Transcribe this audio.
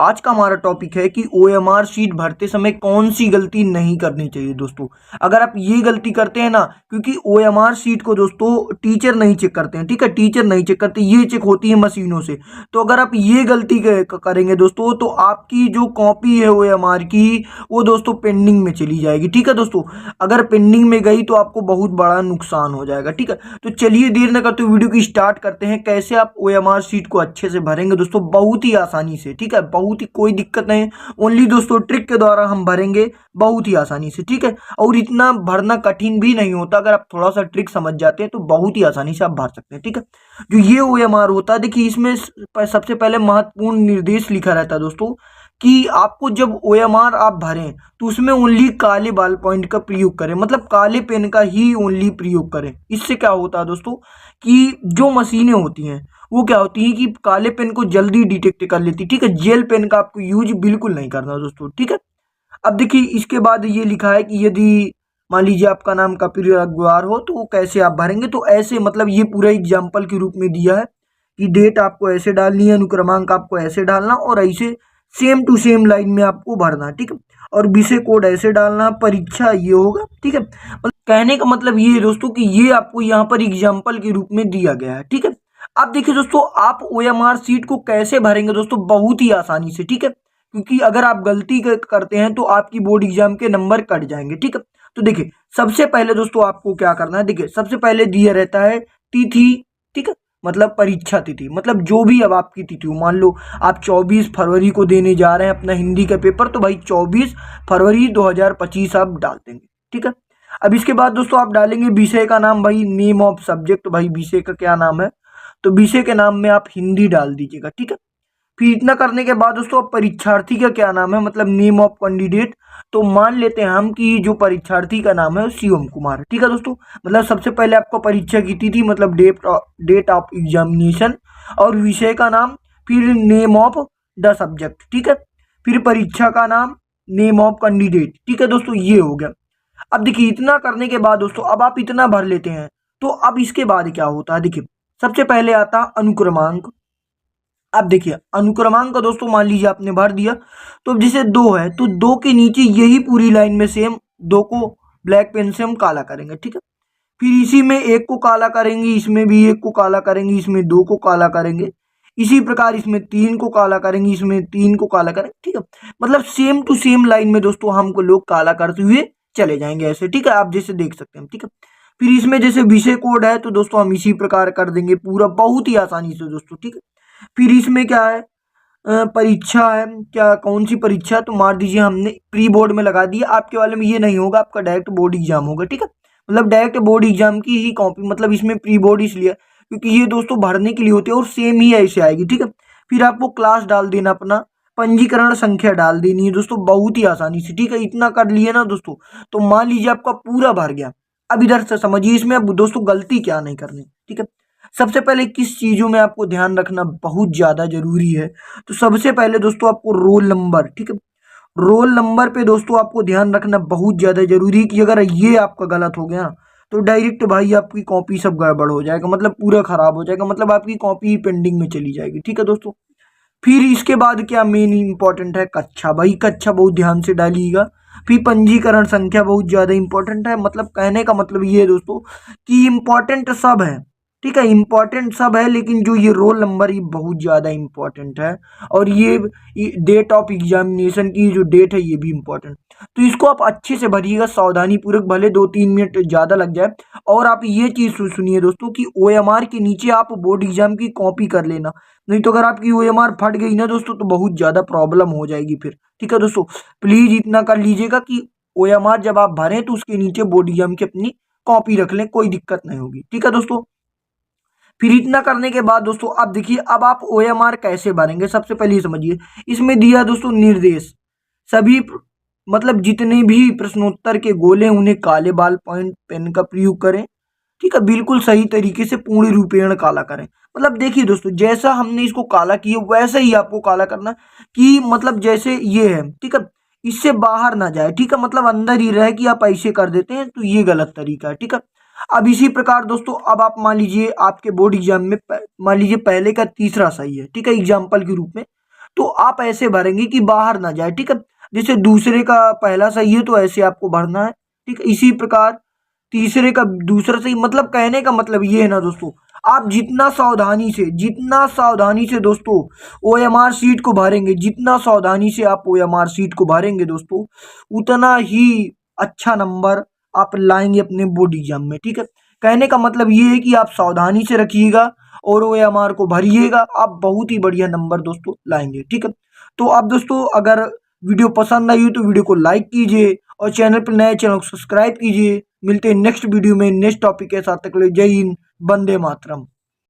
आज का हमारा टॉपिक है कि ओएमआर शीट भरते समय कौन सी गलती नहीं करनी चाहिए दोस्तों। अगर आप ये गलती करते हैं ना, क्योंकि ओएमआर शीट को दोस्तों टीचर नहीं चेक करते हैं, ठीक है, टीचर नहीं चेक करते, ये चेक होती है मशीनों से। तो अगर आप ये गलती करेंगे दोस्तों, तो आपकी जो कॉपी है ओएमआर की, वो दोस्तों पेंडिंग में चली जाएगी। ठीक है दोस्तों, अगर पेंडिंग में गई तो आपको बहुत बड़ा नुकसान हो जाएगा। ठीक है, तो चलिए देर न करते वीडियो की स्टार्ट करते हैं। कैसे आप ओएमआर शीट को अच्छे से भरेंगे दोस्तों, बहुत ही आसानी से। ठीक है, बहुत ही कोई दिक्कत नहीं, ओनली दोस्तों ट्रिक के द्वारा हम भरेंगे बहुत ही आसानी से। ठीक है, और इतना भरना कठिन भी नहीं होता, अगर आप थोड़ा सा ट्रिक समझ जाते हैं तो बहुत ही आसानी से आप भर सकते हैं। ठीक है, जो ये ओएमआर होता है, देखिए इसमें सबसे पहले महत्वपूर्ण निर्देश लिखा रहता है दोस्तों कि आपको जब ओएमआर आप भरें तो उसमें ओनली काले बॉल पॉइंट का प्रयोग करें, मतलब काले पेन का ही ओनली प्रयोग करें। इससे क्या होता है दोस्तों कि जो मशीनें होती हैं वो क्या होती है कि काले पेन को जल्दी डिटेक्ट कर लेती। ठीक है, जेल पेन का आपको यूज बिल्कुल नहीं करना दोस्तों। ठीक है, अब देखिए इसके बाद ये लिखा है कि यदि मान लीजिए आपका नाम कपिल अग्रवाल हो तो वो कैसे आप भरेंगे। तो ऐसे, मतलब ये पूरा एग्जाम्पल के रूप में दिया है कि डेट आपको ऐसे डालनी है, अनुक्रमांक आपको ऐसे डालना और ऐसे सेम टू सेम लाइन में आपको भरना। ठीक है, और विषय कोड ऐसे डालना, परीक्षा ये होगा। ठीक है, मतलब कहने का मतलब ये है दोस्तों कि ये आपको यहाँ पर एग्जाम्पल के रूप में दिया गया है। ठीक है, अब देखिए दोस्तों आप ओएमआर सीट को कैसे भरेंगे दोस्तों, बहुत ही आसानी से। ठीक है, क्योंकि अगर आप गलती करते हैं तो आपकी बोर्ड एग्जाम के नंबर कट जाएंगे। ठीक है, तो देखिए सबसे पहले दोस्तों आपको क्या करना है, देखिए सबसे पहले दिया रहता है तिथि। ठीक है, मतलब परीक्षा तिथि, मतलब जो भी अब आपकी तिथि हो, मान लो आप 24 फरवरी को देने जा रहे हैं अपना हिंदी का पेपर, तो भाई 24 फरवरी 2025 आप डाल देंगे। ठीक है, अब इसके बाद दोस्तों आप डालेंगे विषय का नाम, भाई नेम ऑफ सब्जेक्ट, भाई विषय का क्या नाम है, तो विषय के नाम में आप हिंदी डाल दीजिएगा। ठीक है, फिर इतना करने के बाद दोस्तों अब परीक्षार्थी का क्या नाम है, मतलब नेम ऑफ कैंडिडेट, तो मान लेते हैं हम कि जो परीक्षार्थी का नाम है वो शिवम कुमार है। ठीक है दोस्तों, मतलब सबसे पहले आपको परीक्षा की तिथि, मतलब डेट ऑफ एग्जामिनेशन, और विषय का नाम, फिर नेम ऑफ द सब्जेक्ट। ठीक है, फिर परीक्षा का नाम, नेम ऑफ कैंडिडेट। ठीक है दोस्तों, ये हो गया। अब देखिए इतना करने के बाद दोस्तों अब आप इतना भर लेते हैं, तो अब इसके बाद क्या होता है, देखिए सबसे पहले आता अनुक्रमांक। अब देखिए अनुक्रमांक का दोस्तों मान लीजिए आपने भर दिया, तो अब जैसे 2 है तो 2 के नीचे यही पूरी लाइन में सेम 2 को ब्लैक पेन से हम काला करेंगे। ठीक है, फिर इसी में 1 को काला करेंगे, इसमें भी 1 को काला करेंगे, इसमें 2 को काला करेंगे, इसी प्रकार इसमें 3 को काला करेंगे, इसमें 3 को काला करेंगे। ठीक है, मतलब सेम टू सेम लाइन में दोस्तों हमको लोग काला करते हुए चले जाएंगे ऐसे। ठीक है, आप जैसे देख सकते हैं। ठीक है, फिर इसमें जैसे विषय कोड है तो दोस्तों हम इसी प्रकार कर देंगे पूरा, बहुत ही आसानी से दोस्तों। ठीक है, फिर इसमें क्या है, परीक्षा है, क्या कौन सी परीक्षा है, तो मार दीजिए हमने प्री बोर्ड में लगा दिया। आपके वाले में ये नहीं होगा, आपका डायरेक्ट बोर्ड एग्जाम होगा। ठीक है, मतलब डायरेक्ट बोर्ड एग्जाम की ही कॉपी, मतलब इसमें प्री बोर्ड इसलिए क्योंकि ये दोस्तों भरने के लिए होती है और सेम ही ऐसे आएगी। ठीक है, फिर आपको क्लास डाल देना, अपना पंजीकरण संख्या डाल देनी है दोस्तों, बहुत ही आसानी से। ठीक है, इतना कर लिए ना दोस्तों, तो मान लीजिए आपका पूरा भर गया। अब इधर से समझिए इसमें अब दोस्तों गलती क्या नहीं करनी। ठीक है, सबसे पहले किस चीजों में आपको ध्यान रखना बहुत ज्यादा जरूरी है, तो सबसे पहले दोस्तों आपको रोल नंबर। ठीक है, रोल नंबर पे दोस्तों आपको ध्यान रखना बहुत ज्यादा जरूरी है कि अगर ये आपका गलत हो गया तो डायरेक्ट भाई आपकी कॉपी सब गड़बड़ हो जाएगा, मतलब पूरा खराब हो जाएगा, मतलब आपकी कॉपी पेंडिंग में चली जाएगी। ठीक है दोस्तों, फिर इसके बाद क्या मेन इंपॉर्टेंट है, कक्षा, भाई कक्षा बहुत ध्यान से डालिएगा। फिर पंजीकरण संख्या बहुत ज्यादा इंपॉर्टेंट है, मतलब कहने का मतलब ये है दोस्तों कि इंपॉर्टेंट सब है। ठीक है, इंपॉर्टेंट सब है, लेकिन जो ये रोल नंबर ये बहुत ज्यादा इंपॉर्टेंट है, और ये डेट ऑफ एग्जामिनेशन की जो डेट है ये भी इंपॉर्टेंट। तो इसको आप अच्छे से भरिएगा सावधानी पूर्वक, भले 2-3 मिनट ज्यादा लग जाए। और आप ये चीज सुनिए दोस्तों कि ओएमआर के नीचे आप बोर्ड एग्जाम की कॉपी कर लेना, नहीं तो अगर आपकी ओएमआर फट गई ना दोस्तों तो बहुत ज्यादा प्रॉब्लम हो जाएगी फिर। ठीक है दोस्तों, प्लीज इतना कर लीजिएगा कि ओएमआर जब आप भरें तो उसके नीचे बोर्ड एग्जाम की अपनी कॉपी रख लें, कोई दिक्कत नहीं होगी। ठीक है दोस्तों, फिर इतना करने के बाद दोस्तों अब देखिए अब आप ओएमआर कैसे भरेंगे, सबसे पहले ये समझिए। इसमें दिया दोस्तों निर्देश, सभी मतलब जितने भी प्रश्नोत्तर के गोले उन्हें काले बाल पॉइंट पेन का प्रयोग करें। ठीक है, बिल्कुल सही तरीके से पूर्ण रूपेण काला करें। मतलब देखिए दोस्तों जैसा हमने इसको काला किया वैसा ही आपको काला करना, कि मतलब जैसे ये है। ठीक है, इससे बाहर ना जाए। ठीक है, मतलब अंदर ही रहे कि आप ऐसे कर देते हैं तो ये गलत तरीका है। ठीक है, अब इसी प्रकार दोस्तों अब आप मान लीजिए आपके बोर्ड एग्जाम में मान लीजिए पहले का तीसरा सही है। ठीक है, एग्जाम्पल के रूप में, तो आप ऐसे भरेंगे कि बाहर ना जाए, ठीक है। जैसे दूसरे का पहला सही है तो ऐसे आपको भरना है, ठीक है। इसी प्रकार तीसरे का दूसरा सही, मतलब कहने का मतलब ये है ना दोस्तों, आप जितना सावधानी से दोस्तों ओएमआर शीट को भरेंगे, जितना सावधानी से आप ओएमआर शीट को भरेंगे दोस्तों, उतना ही अच्छा नंबर आप लाएंगे अपने बोर्ड एग्जाम में, ठीक है। कहने का मतलब ये है कि आप सावधानी से रखिएगा और ओएमआर को भरिएगा, आप बहुत ही बढ़िया नंबर दोस्तों लाएंगे, ठीक है। तो आप दोस्तों अगर वीडियो पसंद आई हो तो वीडियो को लाइक कीजिए और चैनल पर नए चैनल को सब्सक्राइब कीजिए। मिलते हैं नेक्स्ट वीडियो में नेक्स्ट टॉपिक के साथ, तक के लिए जय हिंद, वंदे मातरम।